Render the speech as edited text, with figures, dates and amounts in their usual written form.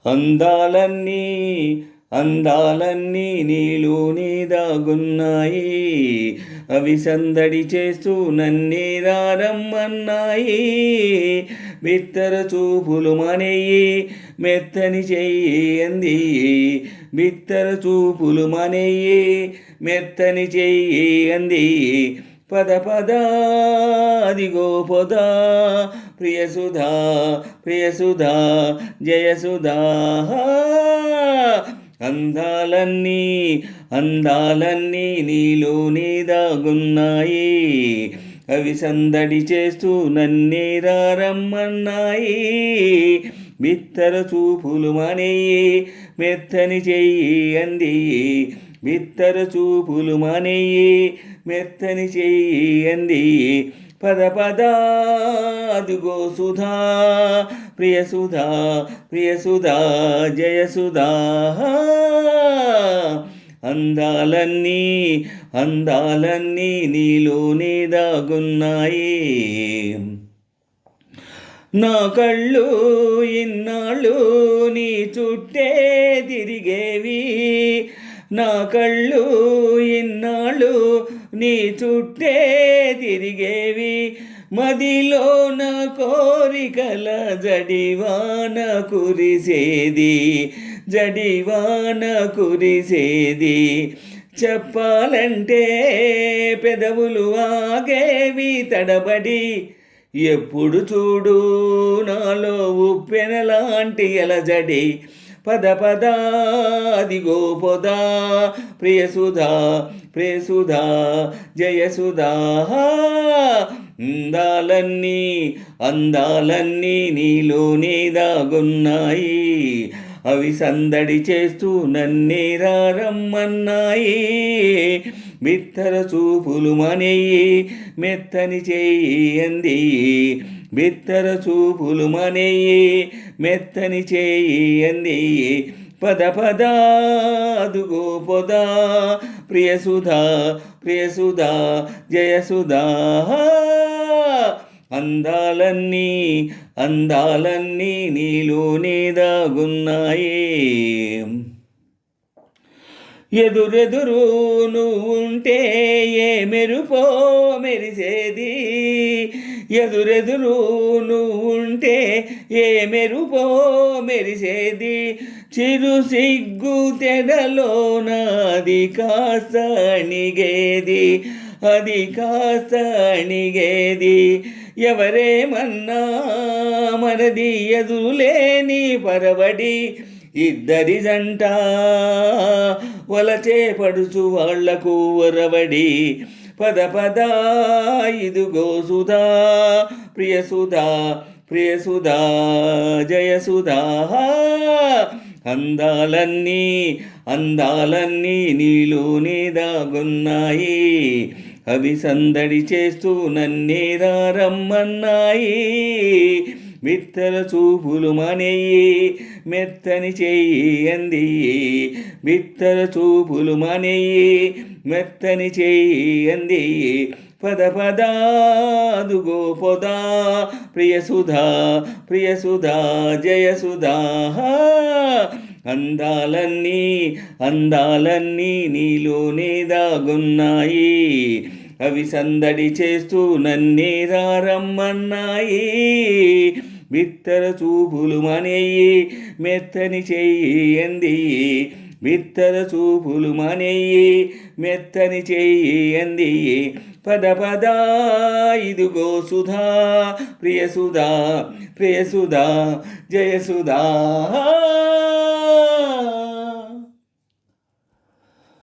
అందాలన్నీ అందాలన్నీ నీలోనే దాగున్నాయి, అవి సందడి చేస్తూ నన్నే రమ్మన్నాయి. బిత్తర చూపులు మానేయి మెత్తని చెయ్యి అంది, బిత్తర చూపులు మానేయి మెత్తని చెయ్యి అంది. పద పద అదిగో పొదా ప్రియసుధా ప్రియసుధా జయసుధా. అందాలన్నీ అందాలన్నీ నీలోనే దాగున్నాయి, అవి సందడి చేస్తూ నన్నే రమ్మన్నాయి. బిత్తర చూపులు మానేయి మెత్తని చెయ్యి అంది, బిత్తర చూపులు మానేయి మెత్తని చెయ్యి అంది. పద పద అదుగో సుధా ప్రియసుధా ప్రియసుధా జయసుధా. అందాలన్నీ అందాలన్నీ నీలోనే దాగున్నాయి. నా కళ్ళు ఇన్నాళ్ళు నీ చుట్టే తిరిగేవి, నా కళ్ళు ఇన్నాళ్ళు నీ చుట్టే తిరిగేవి. మదిలో నా కోరికల జడివాన కురిసేది, జడివాన కురిసేది. చెప్పాలంటే పెదవులు ఆగేవి తడబడి, ఎప్పుడు చూడు నాలో ఉప్పెనలాంటి అలజడి. పద పద అదిగో పొదా ప్రియసుధా ప్రియసుధా జయసుధా. అందాలన్నీ అందాలన్నీ నీలోనే దాగున్నాయి, అవి సందడి చేస్తూ నన్నే రమ్మన్నాయి. బిత్తర చూపులు మానేయి మెత్తని చెయ్యి అంది, బిత్తర చూపులు మానేయి మెత్తని చెయ్యి అంది. పద పద అదుగో పొదా ప్రియసుధా ప్రియసుధా జయసుధా. అందాలన్నీ అందాలన్నీ నీలోనే దాగున్నాయి. ఎదురెదురు నువ్వుంటే ఏ మెరుపో మెరిసేది, ఎదురెదురు నువ్వుంటే ఏ మెరుపో మెరిసేది. చిరు సిగ్గు తెడలోన అది కాస్త అణిగేది, అది కాస్త అణిగేది. ఎవరేమన్నా మనది ఎదురులేని పరవడి, ఇద్దరి జంట వలచే పడుచు వాళ్లకు ఒరవడి. పద పద ఇదుగో సుధా ప్రియసుధా ప్రియసుధా జయసుధా. అందాలన్నీ అందాలన్నీ నీలోనే దాగున్నాయి, అవి సందడి చేస్తూ నన్నే రమ్మన్నాయి. బిత్తర చూపులు మానేయి మెత్తని చెయ్యి అంది, బిత్తర చూపులు మానేయి మెత్తని చెయ్యి అంది. పద పద అదుగో పొదా ప్రియసుధా ప్రియసుధా జయసుధా. అందాలన్నీ అందాలన్నీ నీలోనే దాగున్నాయి, అవి సందడి చేస్తూ నన్నే రమ్మన్నాయి. బిత్తర చూపులు మానేయి మెత్తని చెయ్యి అంది, బిత్తర చూపులు మానేయి మెత్తని చెయ్యి అంది. పద పద ఇదుగో సుధా ప్రియసుధా ప్రియసుధా జయసుధా.